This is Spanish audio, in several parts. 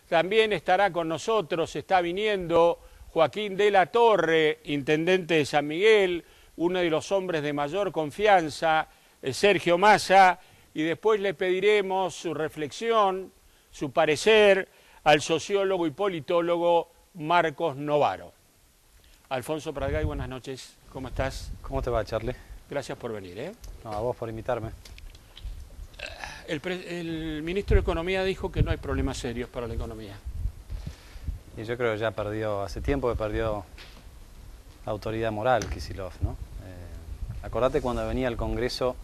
También estará con nosotros, está viniendo Joaquín de la Torre, intendente de San Miguel, uno de los hombres de mayor confianza, Sergio Massa, y después le pediremos su reflexión, su parecer al sociólogo y politólogo Marcos Novaro. Alfonso Pratgay, buenas noches, ¿cómo estás? ¿Cómo te va, Charlie? Gracias por venir. No, a vos por invitarme. El ministro de Economía dijo que no hay problemas serios para la economía. Y yo creo que ya perdió, hace tiempo que perdió autoridad moral Kicillof, ¿no? Acordate cuando venía al Congreso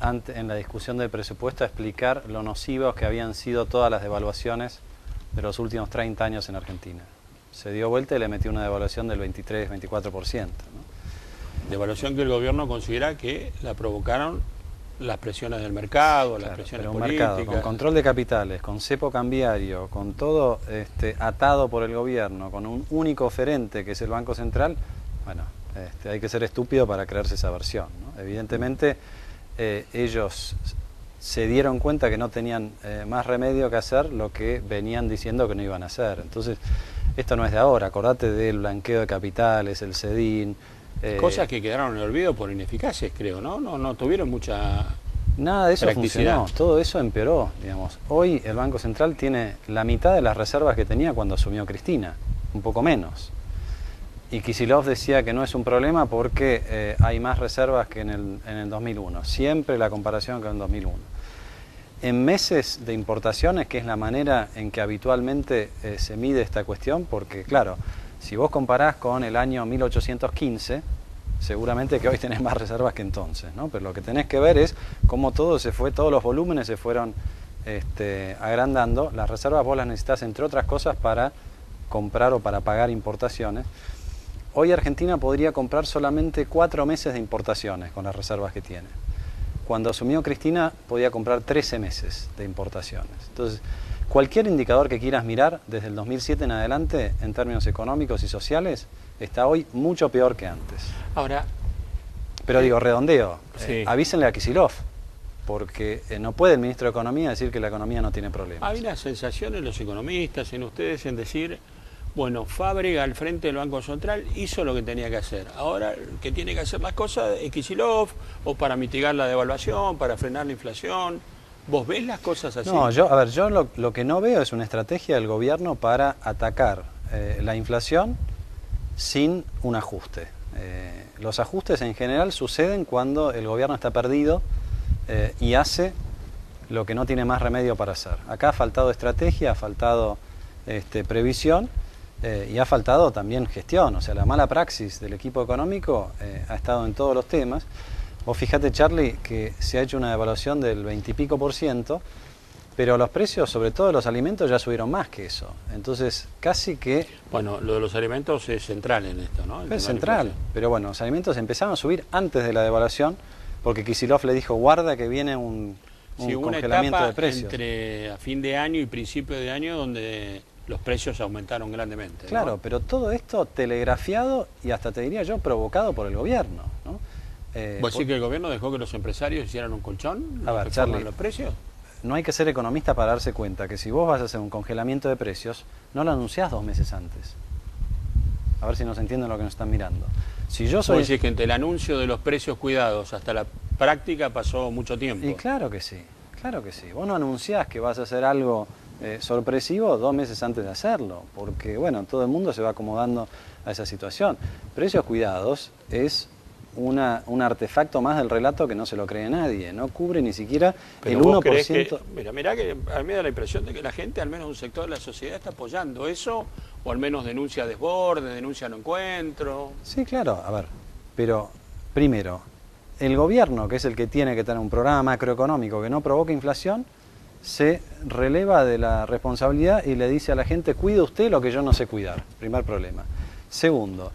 en la discusión del presupuesto a explicar lo nocivos que habían sido todas las devaluaciones de los últimos 30 años en Argentina. Se dio vuelta y le metió una devaluación del 23-24%, ¿no? Devaluación que el gobierno considera que la provocaron las presiones del mercado, las presiones políticas. Mercado, con control de capitales, con cepo cambiario, con todo atado por el gobierno, con un único oferente que es el Banco Central, bueno, hay que ser estúpido para creerse esa versión, ¿no? Evidentemente ellos se dieron cuenta que no tenían más remedio que hacer lo que venían diciendo que no iban a hacer. Entonces, esto no es de ahora, acordate del blanqueo de capitales, el SEDIN. Cosas que quedaron en el olvido por ineficaces, creo, ¿no? No tuvieron mucha nada de eso practicidad. Funcionó, todo eso empeoró, digamos. Hoy el Banco Central tiene la mitad de las reservas que tenía cuando asumió Cristina, un poco menos. Y Kicillof decía que no es un problema porque hay más reservas que en el 2001. Siempre la comparación con el 2001. En meses de importaciones, que es la manera en que habitualmente se mide esta cuestión, porque claro, si vos comparás con el año 1815, seguramente que hoy tenés más reservas que entonces, ¿no? Pero lo que tenés que ver es cómo todo se fue, todos los volúmenes se fueron agrandando. Las reservas vos las necesitas, entre otras cosas, para comprar o para pagar importaciones. Hoy Argentina podría comprar solamente 4 meses de importaciones con las reservas que tiene. Cuando asumió Cristina podía comprar 13 meses de importaciones. Entonces, cualquier indicador que quieras mirar desde el 2007 en adelante, en términos económicos y sociales, está hoy mucho peor que antes. Ahora, pero digo, redondeo, sí. Avísenle a Kicillof, porque no puede el ministro de Economía decir que la economía no tiene problemas. Hay una sensación en los economistas, en ustedes, en decir, bueno, Fábrega al frente del Banco Central hizo lo que tenía que hacer. Ahora, el que tiene que hacer las cosas es Kicillof, o para mitigar la devaluación, para frenar la inflación. ¿Vos ves las cosas así? No, yo lo que no veo es una estrategia del gobierno para atacar la inflación sin un ajuste. Los ajustes en general suceden cuando el gobierno está perdido y hace lo que no tiene más remedio para hacer. Acá ha faltado estrategia, ha faltado previsión y ha faltado también gestión. O sea, la mala praxis del equipo económico ha estado en todos los temas. Vos fijate, Charlie, que se ha hecho una devaluación del 20 y pico %, pero los precios, sobre todo de los alimentos, ya subieron más que eso. Entonces, casi que... Bueno, lo de los alimentos es central en esto, ¿no? Es central, pero bueno, los alimentos empezaron a subir antes de la devaluación, porque Kicillof le dijo, guarda que viene un congelamiento de precios. Entre a fin de año y principio de año donde los precios aumentaron grandemente, claro, ¿no? Pero todo esto telegrafiado y hasta te diría yo provocado por el gobierno, ¿no? ¿Vos decís que el gobierno dejó que los empresarios hicieran un colchón? A ver, Charlie, los precios? No hay que ser economista para darse cuenta que si vos vas a hacer un congelamiento de precios, no lo anunciás 2 meses antes. A ver si nos entienden lo que nos están mirando. Si yo soy... Vos decís que entre el anuncio de los precios cuidados hasta la práctica pasó mucho tiempo. Y claro que sí, claro que sí. Vos no anunciás que vas a hacer algo sorpresivo 2 meses antes de hacerlo, porque bueno, todo el mundo se va acomodando a esa situación. Precios cuidados es un artefacto más del relato que no se lo cree nadie, no cubre ni siquiera el 1%. Mirá que a mí me da la impresión de que la gente, al menos un sector de la sociedad, está apoyando eso, o al menos denuncia desborde, denuncia no encuentro. Sí, claro, a ver, pero primero, el gobierno, que es el que tiene que tener un programa macroeconómico que no provoque inflación, se releva de la responsabilidad y le dice a la gente, cuide usted lo que yo no sé cuidar. Primer problema. Segundo,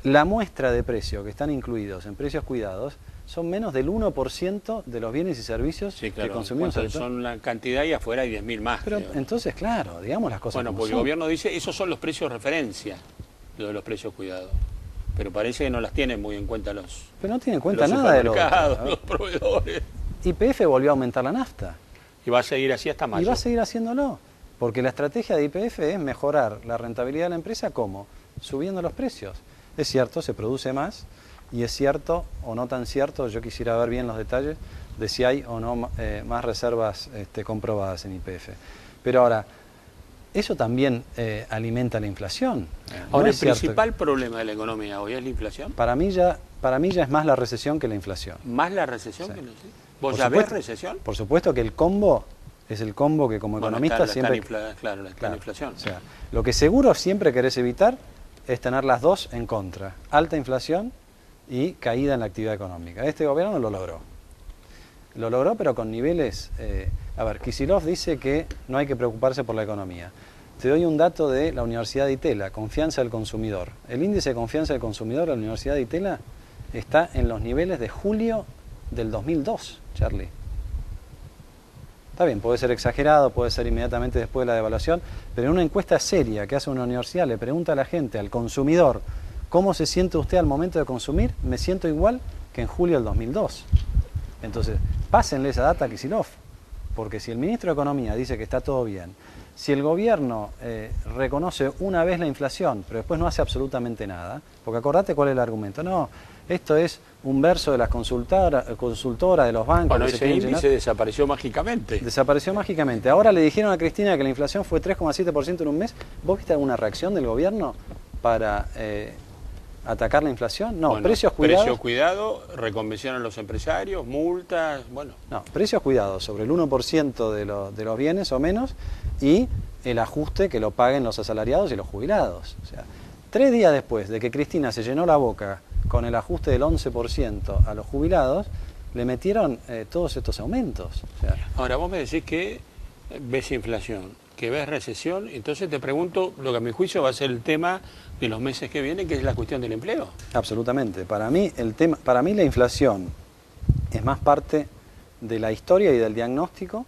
la muestra de precios que están incluidos en precios cuidados son menos del 1% de los bienes y servicios que consumimos. Son la cantidad y afuera hay 10.000 más. Pero entonces, claro, digamos las cosas bueno, como porque son. El gobierno dice, esos son los precios referencia, lo de los precios cuidados. Pero parece que no las tienen muy en cuenta los... Pero no tienen en cuenta nada de los proveedores. YPF volvió a aumentar la nafta. Y va a seguir así hasta mayo. Y va a seguir haciéndolo. Porque la estrategia de YPF es mejorar la rentabilidad de la empresa, ¿cómo? Subiendo los precios. Es cierto, se produce más, y es cierto o no tan cierto, yo quisiera ver bien los detalles de si hay o no más reservas comprobadas en YPF. Pero ahora, eso también alimenta la inflación. Ahora, ¿No el es cierto principal problema de la economía hoy es la inflación? Para mí ya es más la recesión que la inflación. ¿Más la recesión Sí. que la inflación? ¿Vos Por ya supuesto, ves recesión? Por supuesto que el combo es el combo que como economista siempre... Claro, está la inflación. O sea, lo que seguro siempre querés evitar es tener las dos en contra. Alta inflación y caída en la actividad económica. Este gobierno lo logró. Lo logró, pero con niveles... a ver, Kicillof dice que no hay que preocuparse por la economía. Te doy un dato de la Universidad de Itela, confianza del consumidor. El índice de confianza del consumidor de la Universidad de Itela está en los niveles de julio del 2002, Charlie. Está bien, puede ser exagerado, puede ser inmediatamente después de la devaluación, pero en una encuesta seria que hace una universidad le pregunta a la gente, al consumidor, ¿cómo se siente usted al momento de consumir? Me siento igual que en julio del 2002. Entonces, pásenle esa data a Kicillof, porque si el ministro de Economía dice que está todo bien, si el gobierno reconoce una vez la inflación, pero después no hace absolutamente nada, porque acordate cuál es el argumento, no, esto es un verso de las consultoras de los bancos. Bueno, que ese índice desapareció mágicamente. Desapareció mágicamente. Ahora le dijeron a Cristina que la inflación fue 3,7% en un mes. ¿Vos viste alguna reacción del gobierno para atacar la inflación? No, Bueno, precios cuidados. Precios cuidados, reconvención a los empresarios, multas, bueno. No, precios cuidados sobre el 1% de los bienes o menos, y el ajuste que lo paguen los asalariados y los jubilados. O sea, 3 días después de que Cristina se llenó la boca con el ajuste del 11% a los jubilados, le metieron todos estos aumentos. O sea, ahora, vos me decís que ves inflación, que ves recesión, entonces te pregunto lo que a mi juicio va a ser el tema de los meses que vienen, que es la cuestión del empleo. absolutamente. Para mí la inflación es más parte de la historia y del diagnóstico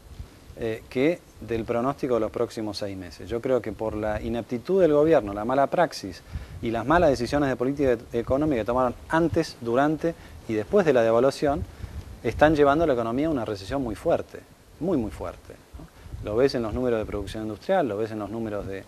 que del pronóstico de los próximos 6 meses. Yo creo que por la ineptitud del gobierno, la mala praxis y las malas decisiones de política económica que tomaron antes, durante y después de la devaluación, están llevando a la economía a una recesión muy fuerte, muy muy fuerte, ¿no? Lo ves en los números de producción industrial, lo ves en los números de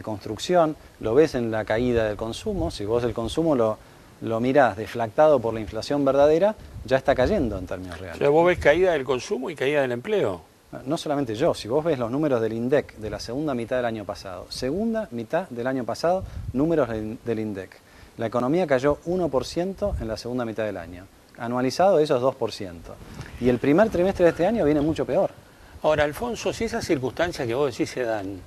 construcción, lo ves en la caída del consumo. Si vos el consumo lo mirás deflactado por la inflación verdadera, ya está cayendo en términos reales. O sea, vos ves caída del consumo y caída del empleo. No solamente yo, si vos ves los números del INDEC de la segunda mitad del año pasado, números del INDEC, la economía cayó 1% en la segunda mitad del año. Anualizado eso es 2%. Y el primer trimestre de este año viene mucho peor. Ahora, Alfonso, si esas circunstancias que vos decís se dan,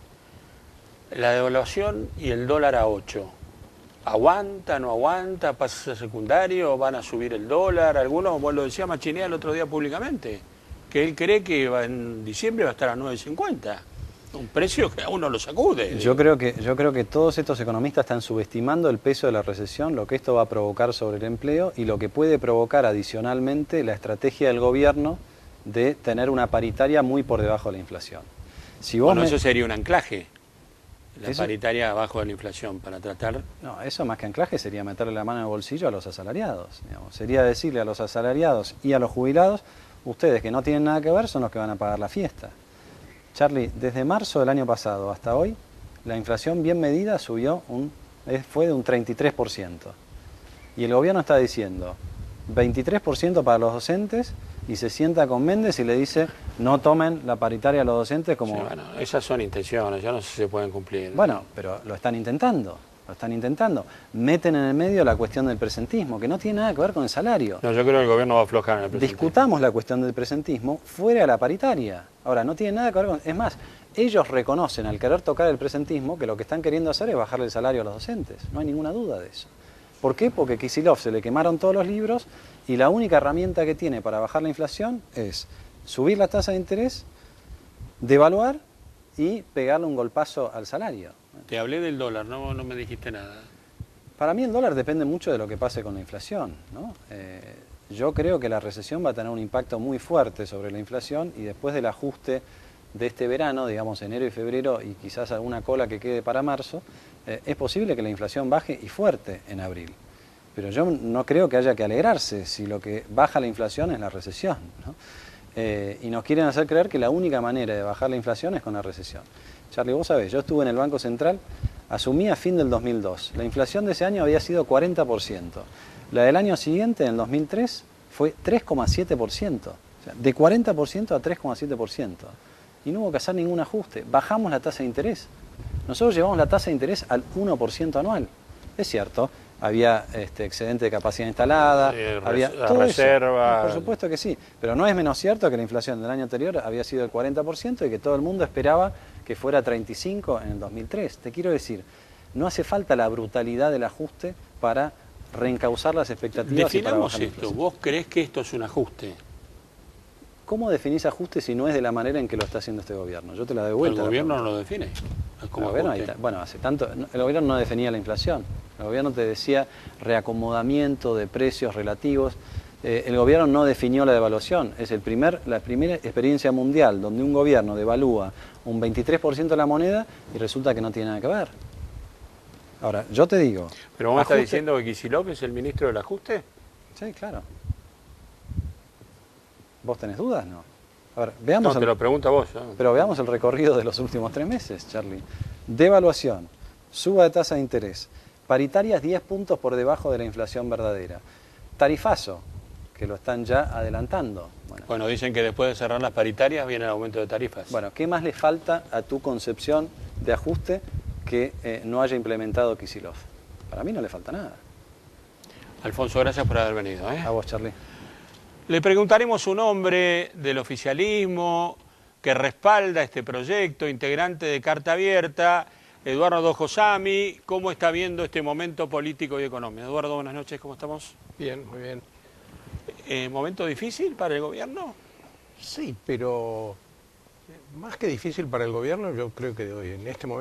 la devaluación y el dólar a 8, ¿aguanta, no aguanta, pasa a ser secundario, van a subir el dólar? Algunos, vos lo decía Machinea el otro día públicamente, que él cree que en diciembre va a estar a 9.50, un precio que a uno lo sacude. Yo creo que todos estos economistas están subestimando el peso de la recesión, lo que esto va a provocar sobre el empleo y lo que puede provocar adicionalmente la estrategia del gobierno de tener una paritaria muy por debajo de la inflación. Si vos eso sería un anclaje, la ¿Eso? paritaria abajo de la inflación, para tratar... No, eso más que anclaje sería meterle la mano en el bolsillo a los asalariados. Digamos. Sería decirle a los asalariados y a los jubilados, ustedes que no tienen nada que ver son los que van a pagar la fiesta. Charlie, desde marzo del año pasado hasta hoy, la inflación bien medida fue de un 33%. Y el gobierno está diciendo 23% para los docentes y se sienta con Méndez y le dice no tomen la paritaria a los docentes como... Sí, bueno, esas son intenciones, yo no sé si se pueden cumplir. Bueno, pero lo están intentando. Meten en el medio la cuestión del presentismo, que no tiene nada que ver con el salario. No, yo creo que el gobierno va a aflojar en el presentismo. Discutamos la cuestión del presentismo fuera de la paritaria. Ahora, no tiene nada que ver con... Es más, ellos reconocen al querer tocar el presentismo que lo que están queriendo hacer es bajarle el salario a los docentes. No hay ninguna duda de eso. ¿Por qué? Porque a Kicillof se le quemaron todos los libros y la única herramienta que tiene para bajar la inflación es subir la tasa de interés, devaluar y pegarle un golpazo al salario. Te hablé del dólar, no me dijiste nada. Para mí el dólar depende mucho de lo que pase con la inflación, ¿no? Yo creo que la recesión va a tener un impacto muy fuerte sobre la inflación y después del ajuste de este verano, digamos enero y febrero y quizás alguna cola que quede para marzo, es posible que la inflación baje y fuerte en abril. Pero yo no creo que haya que alegrarse si lo que baja la inflación es la recesión, ¿no? y nos quieren hacer creer que la única manera de bajar la inflación es con la recesión. Charlie, vos sabés, yo estuve en el Banco Central, asumí a fin del 2002. La inflación de ese año había sido 40%. La del año siguiente, en el 2003, fue 3,7%. O sea, de 40% a 3,7%. Y no hubo que hacer ningún ajuste. Bajamos la tasa de interés. Nosotros llevamos la tasa de interés al 1% anual. Es cierto, había excedente de capacidad instalada, había todo reserva. No, por supuesto que sí, pero no es menos cierto que la inflación del año anterior había sido el 40% y que todo el mundo esperaba que fuera 35% en el 2003. Te quiero decir, no hace falta la brutalidad del ajuste para reencauzar las expectativas. Definamos y para esto. ¿Vos creés que esto es un ajuste? ¿Cómo definís ajuste si no es de la manera en que lo está haciendo este gobierno? Yo te la doy vuelta. El gobierno no lo define. Bueno, hace tanto, el gobierno no definía la inflación. El gobierno te decía reacomodamiento de precios relativos. El gobierno no definió la devaluación. Es la primera experiencia mundial donde un gobierno devalúa un 23% de la moneda y resulta que no tiene nada que ver. Ahora, yo te digo... ¿Pero vos me estás diciendo que Kicillof es el ministro del ajuste? Sí, claro. ¿Vos tenés dudas? No. A ver, veamos... No, te lo pregunto a vos. Pero veamos el recorrido de los últimos 3 meses, Charlie. Devaluación, suba de tasa de interés, paritarias 10 puntos por debajo de la inflación verdadera, tarifazo, que lo están ya adelantando. Bueno, dicen que después de cerrar las paritarias viene el aumento de tarifas. Bueno, ¿qué más le falta a tu concepción de ajuste que no haya implementado Kicillof? Para mí no le falta nada. Alfonso, gracias por haber venido. A vos, Charlie. Le preguntaremos un hombre del oficialismo que respalda este proyecto, integrante de Carta Abierta, Eduardo Josami, cómo está viendo este momento político y económico. Eduardo, buenas noches, ¿cómo estamos? Bien, muy bien. ¿Momento difícil para el gobierno? Sí, pero más que difícil para el gobierno, yo creo que hoy, en este momento...